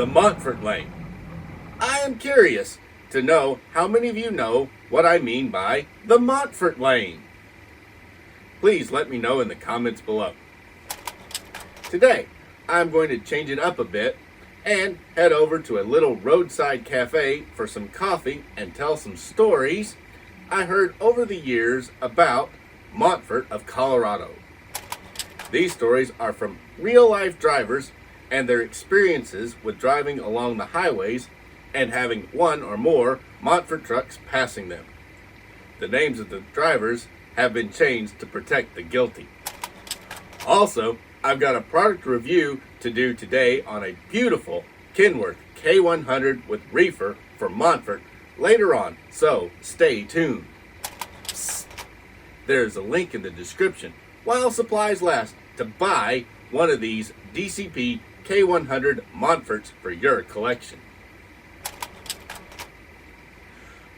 the Monfort lane. I am curious to know how many of you know what I mean by the Monfort lane. Please let me know in the comments below. Today, I'm going to change it up a bit and head over to a little roadside cafe for some coffee and tell some stories I heard over the years about Monfort of Colorado. These stories are from real-life drivers and their experiences with driving along the highways and having one or more Monfort trucks passing them. The names of the drivers have been changed to protect the guilty. Also, I've got a product review to do today on a beautiful Kenworth K-100 with Reefer for Monfort later on, so stay tuned. Psst. There's a link in the description while supplies last to buy one of these DCP K-100 Monforts for your collection.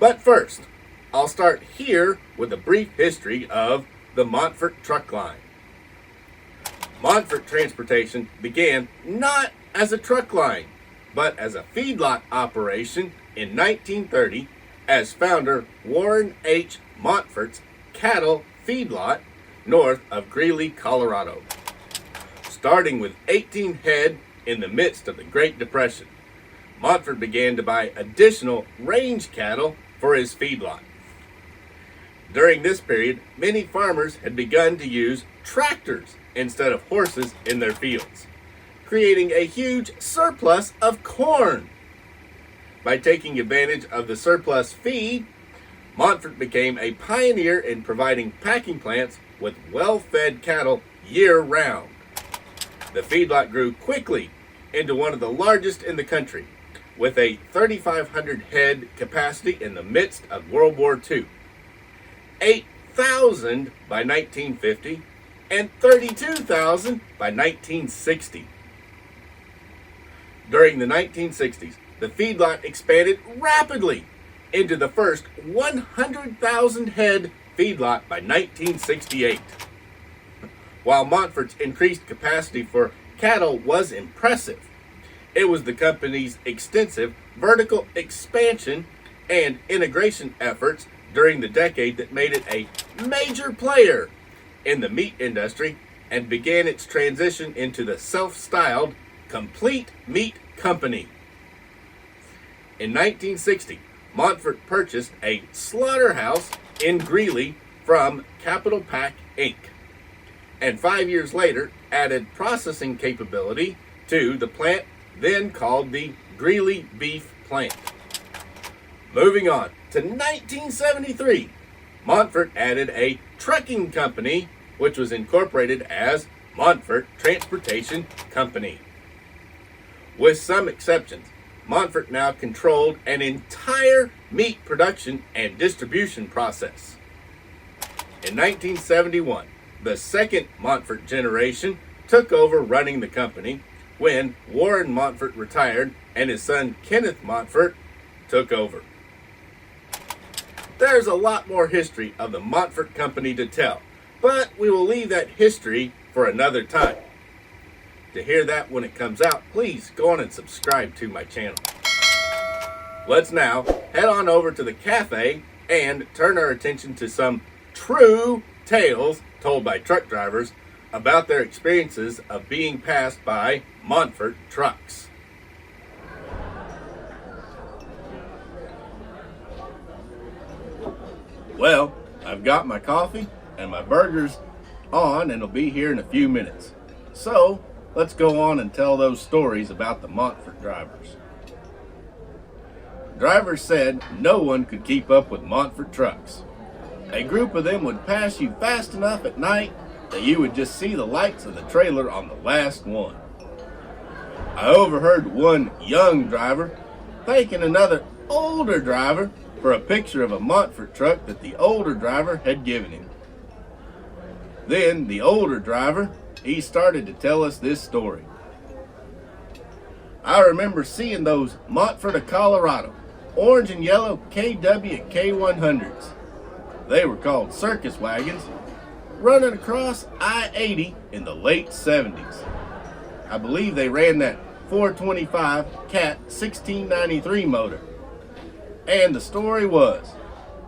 But first, I'll start here with a brief history of the Monfort truck line. Monfort Transportation began not as a truck line, but as a feedlot operation in 1930 as founder Warren H. Monfort's cattle feedlot north of Greeley, Colorado. Starting with 18 head in the midst of the Great Depression, Monfort began to buy additional range cattle for his feedlot. During this period, many farmers had begun to use tractors instead of horses in their fields, creating a huge surplus of corn. By taking advantage of the surplus feed, Monfort became a pioneer in providing packing plants with well-fed cattle year-round. The feedlot grew quickly into one of the largest in the country, with a 3,500 head capacity in the midst of World War II, 8,000 by 1950, and 32,000 by 1960. During the 1960s, the feedlot expanded rapidly into the first 100,000 head feedlot by 1968. While Monfort's increased capacity for cattle was impressive, it was the company's extensive vertical expansion and integration efforts during the decade that made it a major player in the meat industry and began its transition into the self-styled complete meat company. In 1960, Monfort purchased a slaughterhouse in Greeley from Capital Pack Inc., and 5 years later added processing capability to the plant then called the Greeley Beef Plant. Moving on to 1973, Monfort added a trucking company, which was incorporated as Monfort Transportation Company. With some exceptions, Monfort now controlled an entire meat production and distribution process. In 1971, the second Monfort generation took over running the company when Warren Monfort retired and his son Kenneth Monfort took over. There's a lot more history of the Monfort Company to tell, but we will leave that history for another time. To hear that when it comes out, please go on and subscribe to my channel. Let's now head on over to the cafe and turn our attention to some true tales told by truck drivers about their experiences of being passed by Monfort trucks. Well, I've got my coffee and my burgers on and will be here in a few minutes. So, let's go on and tell those stories about the Monfort drivers. Drivers said no one could keep up with Monfort trucks. A group of them would pass you fast enough at night that you would just see the lights of the trailer on the last one. I overheard one young driver thanking another older driver for a picture of a Monfort truck that the older driver had given him. Then the older driver, he started to tell us this story. I remember seeing those Monfort of Colorado, orange and yellow KW K-100s. They were called circus wagons, running across I-80 in the late 70s. I believe they ran that 425 Cat 1693 motor. And the story was,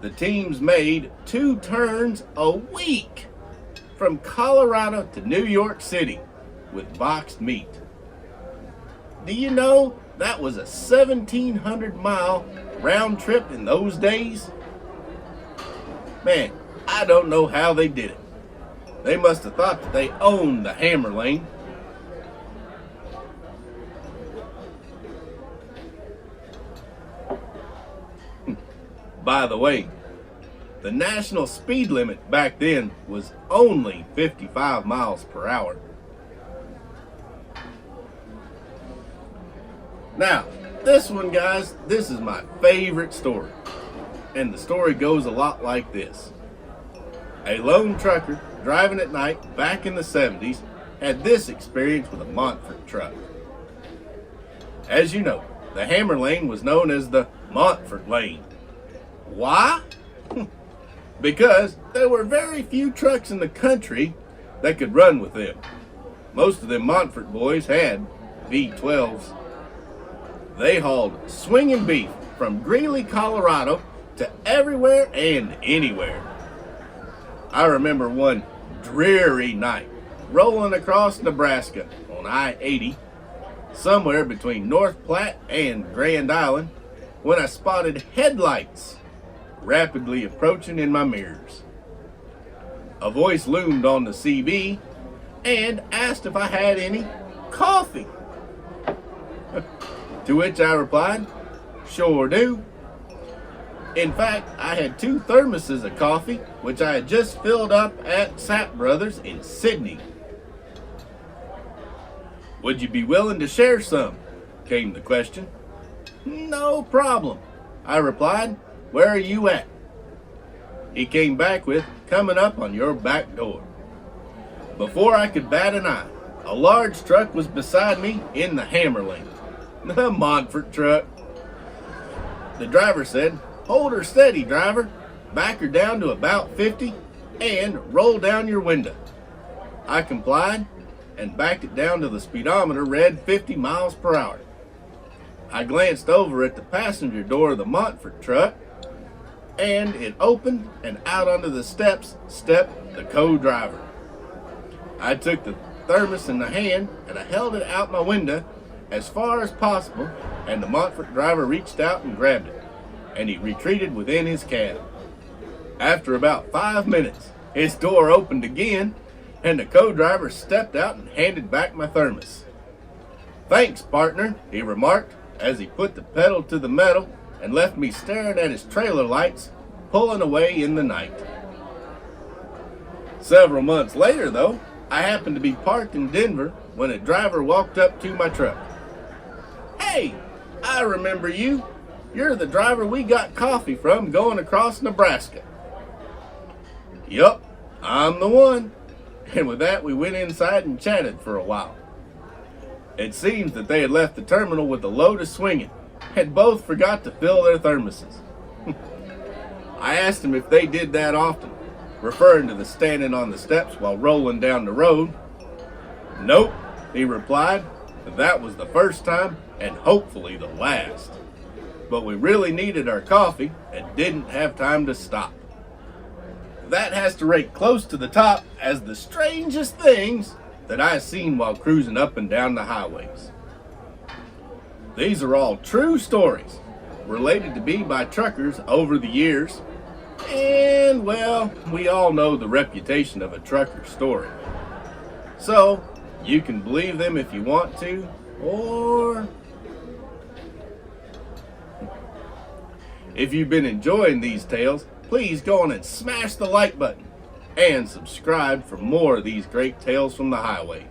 the teams made 2 turns a week from Colorado to New York City with boxed meat. Do you know that was a 1,700-mile round trip in those days? Man, I don't know how they did it. They must have thought that they owned the hammer lane. By the way, the national speed limit back then was only 55 miles per hour. Now, this one, guys, this is my favorite story. And the story goes a lot like this. A lone trucker driving at night back in the 70s had this experience with a Monfort truck. As you know, the hammer lane was known as the Monfort lane. Why? Because there were very few trucks in the country that could run with them. Most of them Monfort boys had V12s. They hauled swinging beef from Greeley, Colorado to everywhere and anywhere. I remember one dreary night rolling across Nebraska on I-80, somewhere between North Platte and Grand Island, when I spotted headlights rapidly approaching in my mirrors. A voice loomed on the CB and asked if I had any coffee. To which I replied, "Sure do." In fact, I had 2 thermoses of coffee, which I had just filled up at Sap Brothers in Sydney. "Would you be willing to share some?" came the question. "No problem," I replied. "Where are you at?" He came back with, "Coming up on your back door." Before I could bat an eye, a large truck was beside me in the hammer lane. The Monfort truck. The driver said, "Hold her steady, driver. Back her down to about 50 and roll down your window." I complied and backed it down to the speedometer read 50 miles per hour. I glanced over at the passenger door of the Monfort truck, and it opened, and out onto the steps stepped the co-driver. I took the thermos in the hand and I held it out my window as far as possible, and the Monfort driver reached out and grabbed it, and he retreated within his cab. After about 5 minutes, his door opened again, and the co-driver stepped out and handed back my thermos. "Thanks, partner," he remarked as he put the pedal to the metal and left me staring at his trailer lights pulling away in the night. Several months later, though, I happened to be parked in Denver when a driver walked up to my truck. "Hey, I remember you. You're the driver we got coffee from going across Nebraska." "Yup, I'm the one." And with that, we went inside and chatted for a while. It seems that they had left the terminal with the load of swinging and both forgot to fill their thermoses. I asked him if they did that often, referring to the standing on the steps while rolling down the road. "Nope," he replied. "That was the first time and hopefully the last. But we really needed our coffee and didn't have time to stop." That has to rate close to the top as the strangest things that I've seen while cruising up and down the highways. These are all true stories, related to me by truckers over the years, and well, we all know the reputation of a trucker story. So, you can believe them if you want to, or if you've been enjoying these tales, please go on and smash the like button and subscribe for more of these great tales from the highway.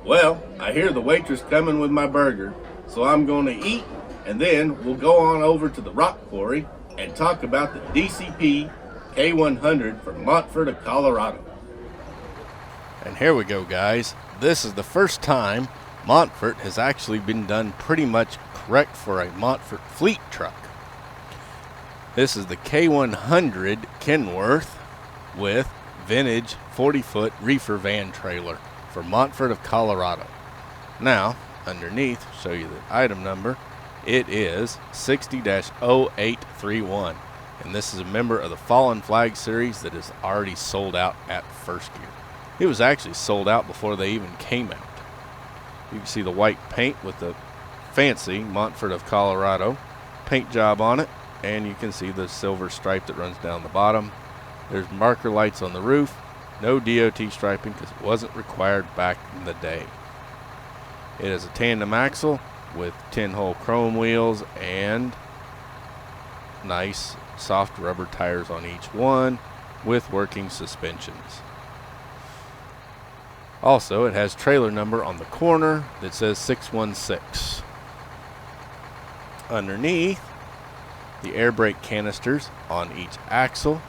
Well, I hear the waitress coming with my burger, so I'm going to eat, and then we'll go on over to the rock quarry and talk about the DCP K-100 from Monfort of Colorado. And here we go, guys. This is the first time Monfort has actually been done pretty much correct for a Monfort fleet truck. This is the K-100 Kenworth with vintage 40-foot reefer van trailer for Monfort of Colorado. Now, underneath, show you the item number. It is 60-0831, and this is a member of the Fallen Flag series that is already sold out at First Gear. It was actually sold out before they even came out. You can see the white paint with the fancy Monfort of Colorado paint job on it, and you can see the silver stripe that runs down the bottom. There's marker lights on the roof. No DOT striping because it wasn't required back in the day. It is a tandem axle with 10-hole chrome wheels and nice soft rubber tires on each one with working suspensions. Also, it has trailer number on the corner that says 616. Underneath, the air brake canisters on each axle.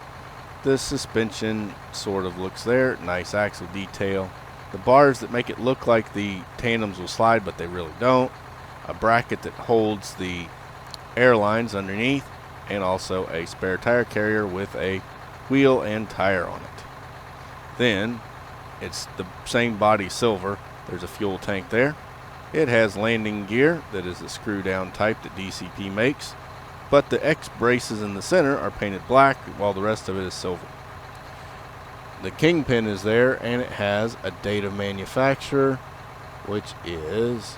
The suspension sort of looks there. Nice axle detail. The bars that make it look like the tandems will slide, but they really don't. A bracket that holds the air lines underneath, and also a spare tire carrier with a wheel and tire on it. Then, it's the same body silver. There's a fuel tank there. It has landing gear that is the screw down type that DCP makes, but the X braces in the center are painted black while the rest of it is silver. The kingpin is there, and it has a date of manufacture, which is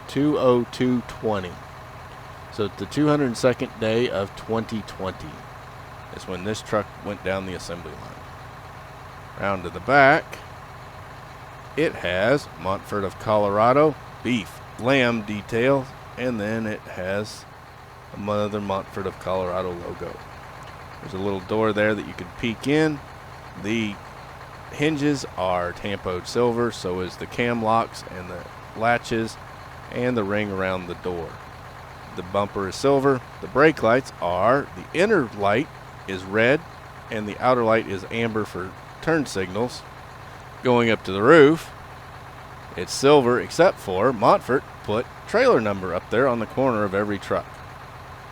2/02/20. So the 202nd day of 2020 is when this truck went down the assembly line. Round to the back, it has Monfort of Colorado beef lamb detail, and then it has another Monfort of Colorado logo. There's a little door there that you can peek in. The hinges are tampoed silver, so is the cam locks and the latches and the ring around the door. The bumper is silver. The brake lights are, the inner light is red and the outer light is amber for turn signals. Going up to the roof, it's silver except for Monfort put trailer number up there on the corner of every truck.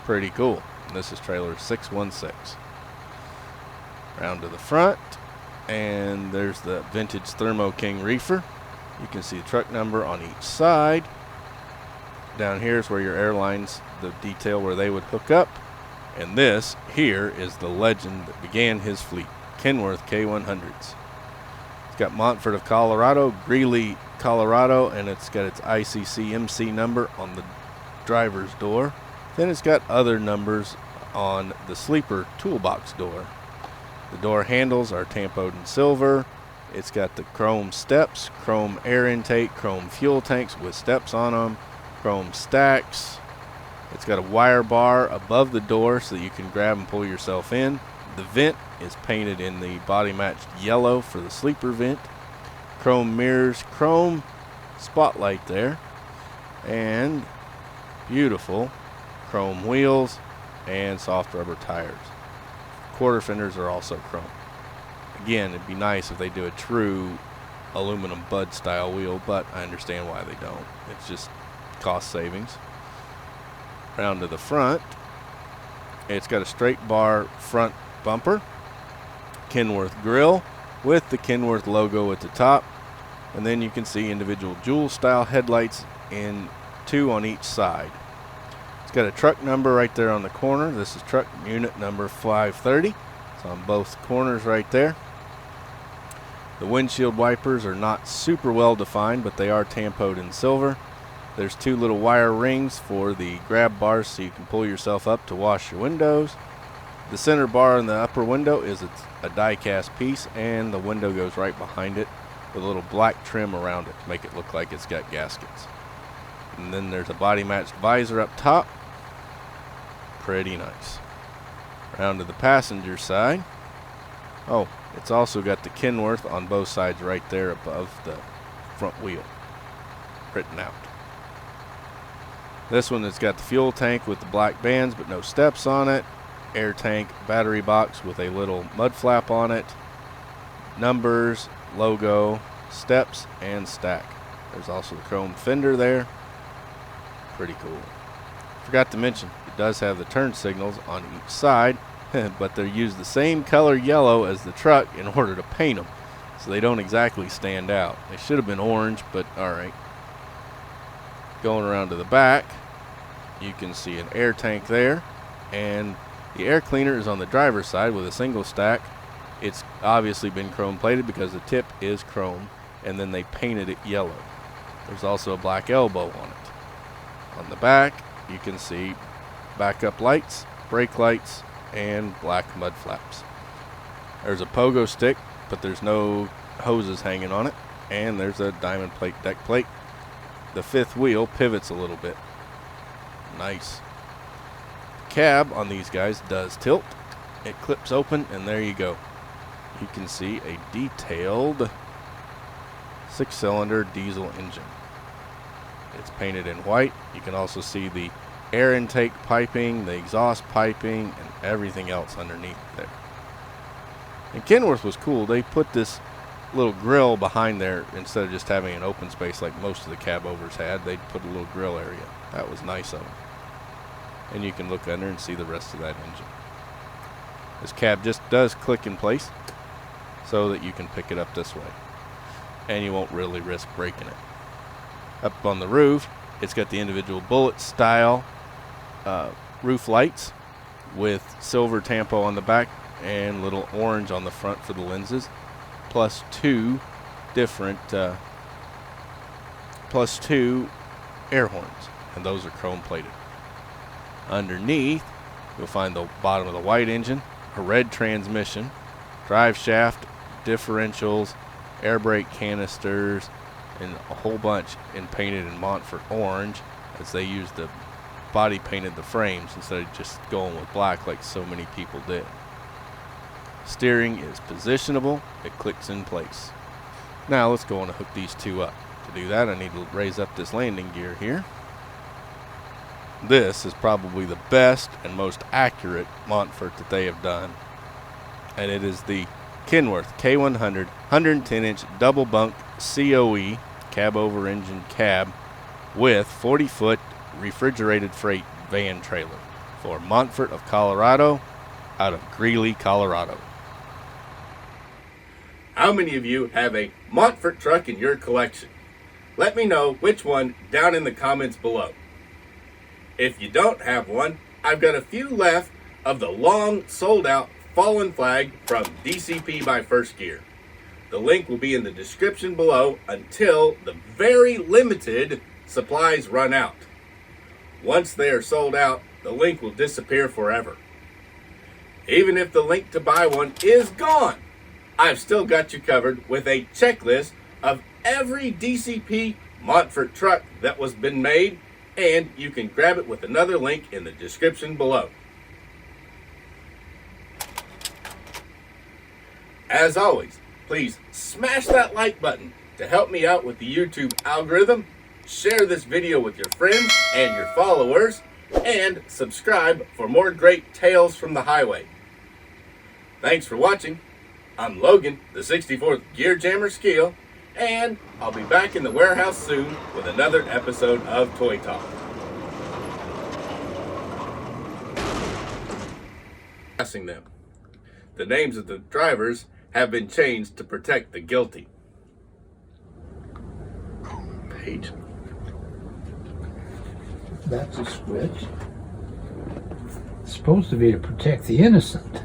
Pretty cool. And this is trailer 616. Round to the front, and there's the vintage Thermo King Reefer. You can see the truck number on each side. Down here is where your airlines, the detail where they would hook up. And this here is the legend that began his fleet, Kenworth K-100s. It's got Monfort of Colorado, Greeley, Colorado, and it's got its ICC MC number on the driver's door. Then it's got other numbers on the sleeper toolbox door. The door handles are tampoed in silver. It's got the chrome steps, chrome air intake, chrome fuel tanks with steps on them, chrome stacks. It's got a wire bar above the door so that you can grab and pull yourself in. The vent is painted in the body matched yellow for the sleeper vent. Chrome mirrors, chrome spotlight there, and beautiful chrome wheels and soft rubber tires. Quarter fenders are also chrome. Again, it'd be nice if they do a true aluminum bud style wheel, but I understand why they don't. It's just cost savings. Round to the front, it's got a straight bar front bumper, Kenworth grill with the Kenworth logo at the top, and then you can see individual jewel style headlights in two on each side. It's got a truck number right there on the corner. This is truck unit number 530. It's on both corners right there. The windshield wipers are not super well defined, but they are tampoed in silver. There's two little wire rings for the grab bars so you can pull yourself up to wash your windows. The center bar in the upper window is a die-cast piece, and the window goes right behind it with a little black trim around it to make it look like it's got gaskets. And then there's a body matched visor up top. Pretty nice. Round to the passenger side. Oh, it's also got the Kenworth on both sides right there above the front wheel written out. This one has got the fuel tank with the black bands but no steps on it. Air tank battery box with a little mud flap on it. Numbers, logo, steps, and stack. There's also the chrome fender there. Pretty cool. Forgot to mention, it does have the turn signals on each side, but they use the same color yellow as the truck in order to paint them. so they don't exactly stand out. They should have been orange, but alright. Going around to the back, you can see an air tank there, and the air cleaner is on the driver's side with a single stack. It's obviously been chrome plated because the tip is chrome, and then they painted it yellow. There's also a black elbow on it. On the back, you can see backup lights, brake lights, and black mud flaps. There's a pogo stick, but there's no hoses hanging on it, and there's a diamond plate deck plate. The fifth wheel pivots a little bit. Nice. The cab on these guys does tilt. It clips open, and there you go. You can see a detailed 6-cylinder diesel engine. It's painted in white. You can also see the air intake piping, the exhaust piping, and everything else underneath there. And Kenworth was cool. They put this little grill behind there instead of just having an open space like most of the cab overs had. They'd put a little grill area. That was nice of them. And you can look under and see the rest of that engine. This cab just does click in place so that you can pick it up this way, and you won't really risk breaking it. Up on the roof, it's got the individual bullet style roof lights with silver tampo on the back and little orange on the front for the lenses, plus two air horns, and those are chrome plated. Underneath, you'll find the bottom of the white engine, a red transmission, drive shaft, differentials, air brake canisters, and a whole bunch painted in Monfort orange, as they used the body painted the frames instead of just going with black like so many people did. Steering is positionable. It clicks in place. Now let's go on and hook these two up. To do that, I need to raise up this landing gear here. This is probably the best and most accurate Monfort that they have done, and it is the Kenworth K-100 110-inch double bunk COE cab over engine cab with 40-foot refrigerated freight van trailer for Monfort of Colorado out of Greeley, Colorado. How many of you have a Monfort truck in your collection? Let me know which one down in the comments below. If you don't have one, I've got a few left of the long sold out Fallen Flag from DCP by First Gear. The link will be in the description below until the very limited supplies run out. Once they are sold out, the link will disappear forever. Even if the link to buy one is gone, I've still got you covered with a checklist of every DCP Monfort truck that was been made, and you can grab it with another link in the description below. As always, please smash that like button to help me out with the YouTube algorithm, share this video with your friends and your followers, and subscribe for more great tales from the highway. Thanks for watching. I'm Logan, the 64th Gear Jammer Skeele, and I'll be back in the warehouse soon with another episode of Toy Talk. Passing them. The names of the drivers have been changed to protect the guilty. Page. That's a switch. It's supposed to be to protect the innocent.